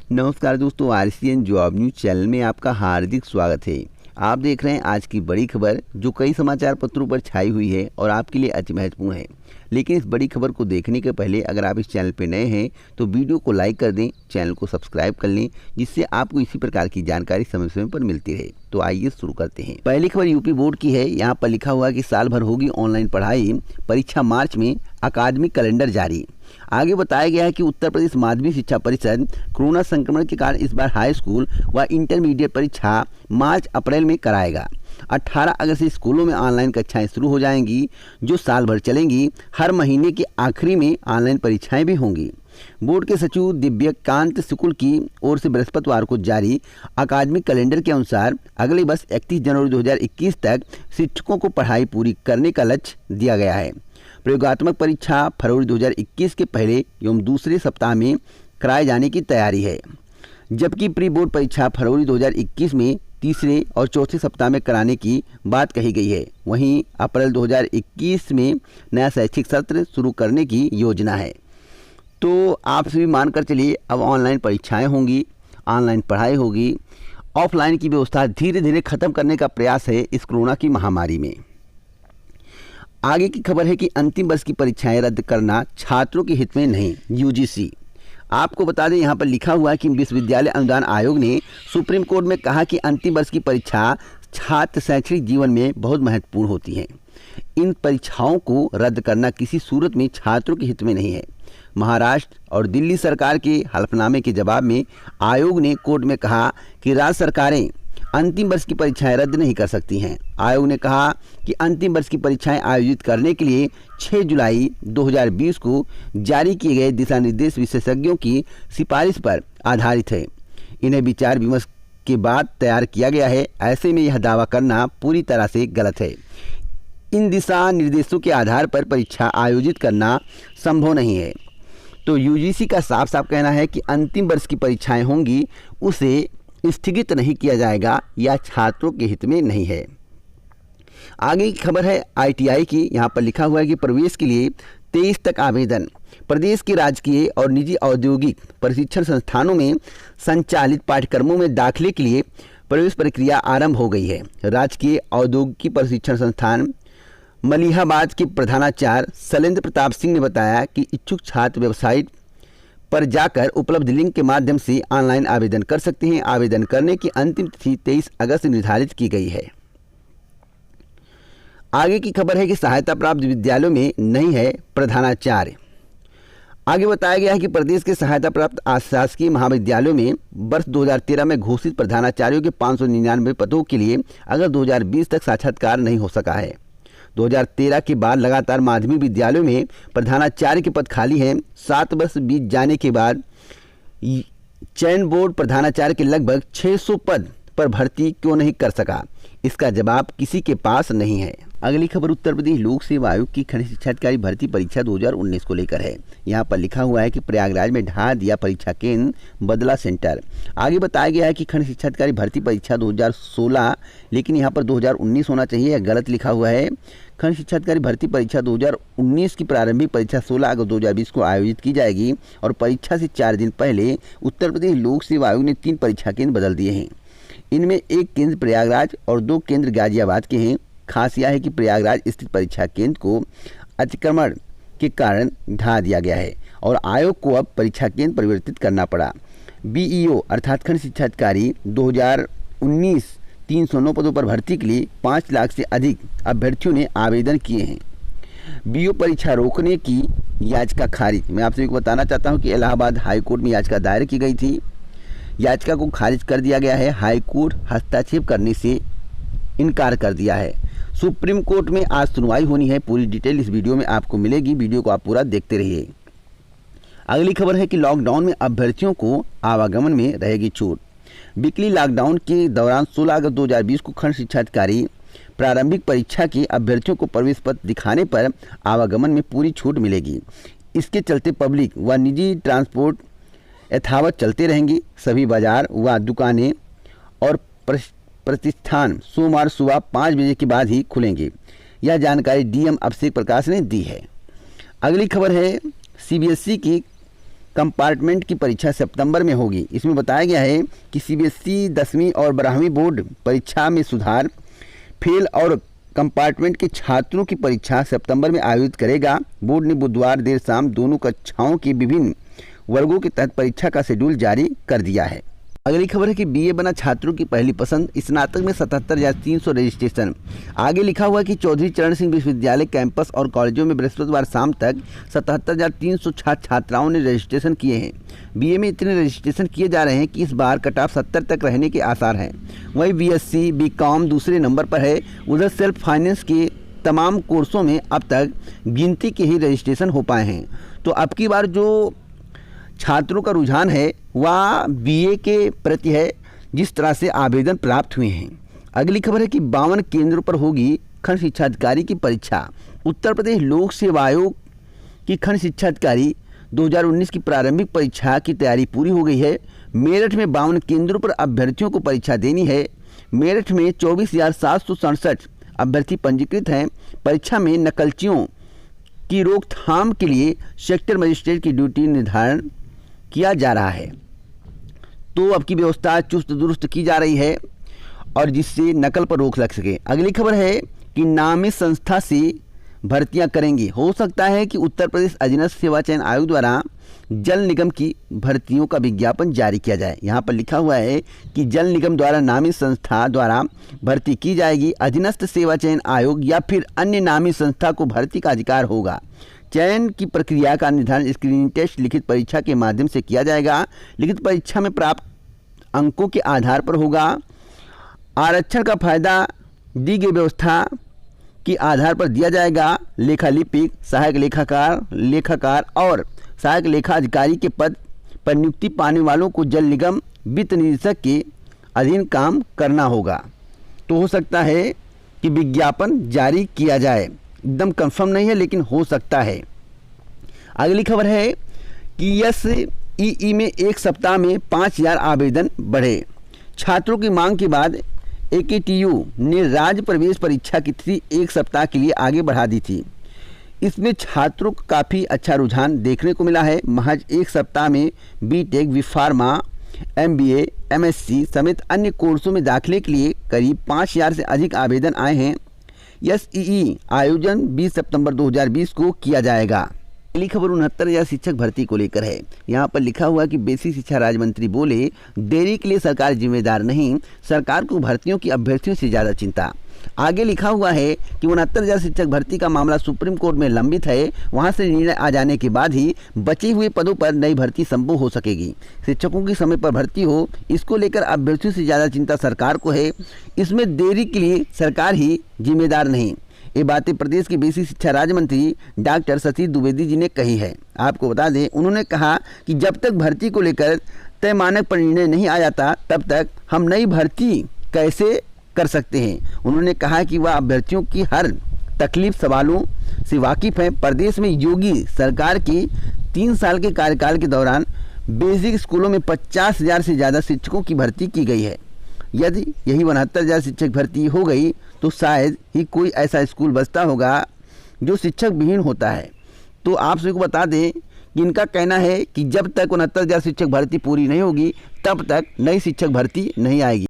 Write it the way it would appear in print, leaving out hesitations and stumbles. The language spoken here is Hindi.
नमस्कार दोस्तों, आरसीएन जॉब न्यूज चैनल में आपका हार्दिक स्वागत है। आप देख रहे हैं आज की बड़ी खबर जो कई समाचार पत्रों पर छाई हुई है और आपके लिए अति महत्वपूर्ण है। लेकिन इस बड़ी खबर को देखने के पहले अगर आप इस चैनल पर नए हैं तो वीडियो को लाइक कर दें, चैनल को सब्सक्राइब कर लें, जिससे आपको इसी प्रकार की जानकारी समय समय पर मिलती रहे। तो आइए शुरू करते हैं। पहली खबर यूपी बोर्ड की है। यहाँ पर लिखा हुआ है कि साल भर होगी ऑनलाइन पढ़ाई, परीक्षा मार्च में, अकादमिक कैलेंडर जारी। आगे बताया गया है कि उत्तर प्रदेश माध्यमिक शिक्षा परिषद कोरोना संक्रमण के कारण इस बार हाई स्कूल व इंटरमीडिएट परीक्षा मार्च अप्रैल में कराएगा। 18 अगस्त से स्कूलों में ऑनलाइन कक्षाएं शुरू हो जाएंगी, जो साल भर चलेंगी। हर महीने के आखिरी में ऑनलाइन परीक्षाएं भी होंगी। बोर्ड के सचिव दिव्यकांत शुक्ल की ओर से बृहस्पतिवार को जारी अकादमिक कैलेंडर के अनुसार अगले वर्ष 31 जनवरी 2021 तक शिक्षकों को पढ़ाई पूरी करने का लक्ष्य दिया गया है। प्रयोगात्मक परीक्षा फरवरी 2021 के पहले एवं दूसरे सप्ताह में कराए जाने की तैयारी है, जबकि प्री बोर्ड परीक्षा फरवरी 2021 में तीसरे और चौथे सप्ताह में कराने की बात कही गई है। वहीं अप्रैल 2021 में नया शैक्षिक सत्र शुरू करने की योजना है। तो आप सभी मानकर चलिए, अब ऑनलाइन परीक्षाएं होंगी, ऑनलाइन पढ़ाई होगी। ऑफलाइन की व्यवस्था धीरे धीरे खत्म करने का प्रयास है इस कोरोना की महामारी में। आगे की खबर है कि अंतिम वर्ष की परीक्षाएं रद्द करना छात्रों के हित में नहीं, यूजीसी। आपको बता दें, यहाँ पर लिखा हुआ है कि विश्वविद्यालय अनुदान आयोग ने सुप्रीम कोर्ट में कहा कि अंतिम वर्ष की परीक्षा छात्र शैक्षणिक जीवन में बहुत महत्वपूर्ण होती हैं। इन परीक्षाओं को रद्द करना किसी सूरत में छात्रों के हित में नहीं है। महाराष्ट्र और दिल्ली सरकार के हलफनामे के जवाब में आयोग ने कोर्ट में कहा कि राज्य सरकारें अंतिम वर्ष की परीक्षाएं रद्द नहीं कर सकती हैं। आयोग ने कहा कि अंतिम वर्ष की परीक्षाएं आयोजित करने के लिए 6 जुलाई 2020 को जारी किए गए दिशा निर्देश विशेषज्ञों की सिफारिश पर आधारित है। इन्हें विचार विमर्श के बाद तैयार किया गया है। ऐसे में यह दावा करना पूरी तरह से गलत है। इन दिशा निर्देशों के आधार पर परीक्षा आयोजित करना संभव नहीं है। तो यूजीसी का साफ साफ कहना है कि अंतिम वर्ष की परीक्षाएं होंगी, उसे स्थगित नहीं किया जाएगा, या छात्रों के हित में नहीं है। आगे की खबर है आईटीआई की। यहाँ पर लिखा हुआ है कि प्रवेश के लिए 23 तक आवेदन। प्रदेश के राजकीय और निजी औद्योगिक प्रशिक्षण संस्थानों में संचालित पाठ्यक्रमों में दाखिले के लिए प्रवेश प्रक्रिया आरंभ हो गई है। राजकीय औद्योगिक प्रशिक्षण संस्थान मलिहाबाद के प्रधानाचार्य शैलेंद्र प्रताप सिंह ने बताया कि इच्छुक छात्र वेबसाइट पर जाकर उपलब्ध लिंक के माध्यम से ऑनलाइन आवेदन कर सकते हैं। आवेदन करने की अंतिम तिथि 23 अगस्त निर्धारित की गई है। आगे की खबर है कि सहायता प्राप्त विद्यालयों में नहीं है प्रधानाचार्य। आगे बताया गया है कि प्रदेश के सहायता प्राप्त शासकीय महाविद्यालयों में वर्ष 2013 में घोषित प्रधानाचार्यों के 599 पदों के लिए अगस्त 2020 तक साक्षात्कार नहीं हो सका है। 2013 के बाद लगातार माध्यमिक विद्यालयों में प्रधानाचार्य के पद खाली हैं। 7 वर्ष बीत जाने के बाद चयन बोर्ड प्रधानाचार्य के लगभग 600 पद पर भर्ती क्यों नहीं कर सका, इसका जवाब किसी के पास नहीं है। अगली खबर उत्तर प्रदेश लोक सेवा आयोग की खंड शिक्षा अधिकारी भर्ती परीक्षा 2019 को लेकर है। यहाँ पर लिखा हुआ है कि प्रयागराज में ढा दिया परीक्षा केंद्र, बदला सेंटर। आगे बताया गया है कि खंड शिक्षा अधिकारी भर्ती परीक्षा 2016, लेकिन यहाँ पर 2019 होना चाहिए, यह गलत लिखा हुआ है। खंड शिक्षा अधिकारी भर्ती परीक्षा 2019 की प्रारंभिक परीक्षा 16 अगस्त 2020 को आयोजित की जाएगी और परीक्षा से 4 दिन पहले उत्तर प्रदेश लोक सेवा आयोग ने 3 परीक्षा केंद्र बदल दिए हैं। इनमें एक केंद्र प्रयागराज और 2 केंद्र गाजियाबाद के हैं। खास यह है कि प्रयागराज स्थित परीक्षा केंद्र को अतिक्रमण के कारण ढा दिया गया है और आयोग को अब परीक्षा केंद्र परिवर्तित करना पड़ा। बीईओ अर्थात खंड शिक्षा अधिकारी 2019 309 पदों पर भर्ती के लिए 5 लाख से अधिक अभ्यर्थियों ने आवेदन किए हैं। बीईओ परीक्षा रोकने की याचिका खारिज। मैं आप सभी को बताना चाहता हूं कि इलाहाबाद हाईकोर्ट में याचिका दायर की गई थी। याचिका को खारिज कर दिया गया है। हाईकोर्ट हस्तक्षेप करने से इनकार कर दिया है। सुप्रीम कोर्ट में आज सुनवाई होनी है। पूरी डिटेल इस वीडियो में आपको मिलेगी, वीडियो को आप पूरा देखते रहिए। अगली खबर है कि लॉकडाउन में अभ्यर्थियों को आवागमन में रहेगी छूट। वीकली लॉकडाउन के दौरान 16 अगस्त 2020 को खंड शिक्षा अधिकारी प्रारंभिक परीक्षा के अभ्यर्थियों को प्रवेश पत्र दिखाने पर आवागमन में पूरी छूट मिलेगी। इसके चलते पब्लिक व निजी ट्रांसपोर्ट यथावत चलते रहेंगी। सभी बाजार व दुकानें और प्रतिष्ठान सोमवार सुबह 5 बजे के बाद ही खुलेंगे। यह जानकारी डीएम अभिषेक प्रकाश ने दी है। अगली खबर है सीबीएसई की कंपार्टमेंट की परीक्षा सितंबर में होगी। इसमें बताया गया है कि सीबीएसई 10वीं और 12वीं बोर्ड परीक्षा में सुधार, फेल और कंपार्टमेंट के छात्रों की परीक्षा सितंबर में आयोजित करेगा। बोर्ड ने बुधवार देर शाम दोनों कक्षाओं के विभिन्न वर्गों के तहत परीक्षा का शेड्यूल जारी कर दिया है। अगली खबर है कि बीए बना छात्रों की पहली पसंद, स्नातक में 77,300 रजिस्ट्रेशन। आगे लिखा हुआ कि चौधरी चरण सिंह विश्वविद्यालय कैंपस और कॉलेजों में बृहस्पतिवार शाम तक 77,300 छात्र छात्राओं ने रजिस्ट्रेशन किए हैं। बीए में इतने रजिस्ट्रेशन किए जा रहे हैं कि इस बार कट ऑफ 70 तक रहने के आसार हैं। वहीं बीएससी बीकॉम दूसरे नंबर पर है। उधर सेल्फ फाइनेंस के तमाम कोर्सों में अब तक गिनती के ही रजिस्ट्रेशन हो पाए हैं। तो अब की बार जो छात्रों का रुझान है वह बीए के प्रति है, जिस तरह से आवेदन प्राप्त हुए हैं। अगली खबर है कि 52 केंद्रों पर होगी खंड शिक्षा अधिकारी की परीक्षा। उत्तर प्रदेश लोक सेवा आयोग की खंड शिक्षा अधिकारी 2019 की प्रारंभिक परीक्षा की तैयारी पूरी हो गई है। मेरठ में 52 केंद्रों पर अभ्यर्थियों को परीक्षा देनी है। मेरठ में 24,767 अभ्यर्थी पंजीकृत हैं। परीक्षा में नकलचियों की रोकथाम के लिए सेक्टर मजिस्ट्रेट की ड्यूटी निर्धारण किया जा रहा है। तो अब की व्यवस्था चुस्त दुरुस्त की जा रही है और जिससे नकल पर रोक लग सके। अगली खबर है कि नामी संस्था से भर्तियां करेंगी। हो सकता है कि उत्तर प्रदेश अधीनस्थ सेवा चयन आयोग द्वारा जल निगम की भर्तियों का विज्ञापन जारी किया जाए। यहाँ पर लिखा हुआ है कि जल निगम द्वारा नामी संस्था द्वारा भर्ती की जाएगी। अधीनस्थ सेवा चयन आयोग या फिर अन्य नामी संस्था को भर्ती का अधिकार होगा। चयन की प्रक्रिया का निर्धारण स्क्रीनिंग टेस्ट लिखित परीक्षा के माध्यम से किया जाएगा। लिखित परीक्षा में प्राप्त अंकों के आधार पर होगा। आरक्षण का फायदा दी गई व्यवस्था के आधार पर दिया जाएगा। लेखालिपिक, सहायक लेखाकार और सहायक लेखा अधिकारी के पद पर नियुक्ति पाने वालों को जल निगम वित्त निदेशक के अधीन काम करना होगा। तो हो सकता है कि विज्ञापन जारी किया जाए, एकदम कंफर्म नहीं है लेकिन हो सकता है। अगली खबर है कि एसईई में एक सप्ताह में 5,000 आवेदन बढ़े। छात्रों की मांग के बाद एकेटीयू ने राज्य प्रवेश परीक्षा की तिथि एक सप्ताह के लिए आगे बढ़ा दी थी। इसमें छात्रों को काफ़ी अच्छा रुझान देखने को मिला है। महज एक सप्ताह में बीटेक, बीफार्मा, एमबीए, एमएससी समेत अन्य कोर्सों में दाखिले के लिए करीब 5,000 से अधिक आवेदन आए हैं। एसईई आयोजन 20 सितंबर 2020 को किया जाएगा। अगली खबर 69,000 शिक्षक भर्ती को लेकर है। यहाँ पर लिखा हुआ कि बेसिक शिक्षा राज्य मंत्री बोले, देरी के लिए सरकार जिम्मेदार नहीं, सरकार को भर्तियों की अभ्यर्थियों से ज़्यादा चिंता। आगे लिखा हुआ है कि 69,000 शिक्षक भर्ती का मामला सुप्रीम कोर्ट में लंबित है। वहां से निर्णय आ जाने के बाद ही बचे हुए पदों पर नई भर्ती संभव हो सकेगी। शिक्षकों की समय पर भर्ती हो, इसको लेकर अभ्यर्थियों से ज़्यादा चिंता सरकार को है। इसमें देरी के लिए सरकार ही जिम्मेदार नहीं। ये बातें प्रदेश के बेसिक शिक्षा राज्य मंत्री डॉक्टर सतीश द्विवेदी जी ने कही है। आपको बता दें, उन्होंने कहा कि जब तक भर्ती को लेकर तय मानक पर निर्णय नहीं आ जाता तब तक हम नई भर्ती कैसे कर सकते हैं। उन्होंने कहा कि वह अभ्यर्थियों की हर तकलीफ सवालों से वाकिफ़ हैं। प्रदेश में योगी सरकार की 3 साल के कार्यकाल के दौरान बेसिक स्कूलों में 50,000 से ज़्यादा शिक्षकों की भर्ती की गई है। यदि यही 69,000 शिक्षक भर्ती हो गई तो शायद ही कोई ऐसा स्कूल बचता होगा जो शिक्षक विहीन होता है। तो आप सभी को बता दें कि इनका कहना है कि जब तक 69,000 शिक्षक भर्ती पूरी नहीं होगी तब तक नई शिक्षक भर्ती नहीं आएगी।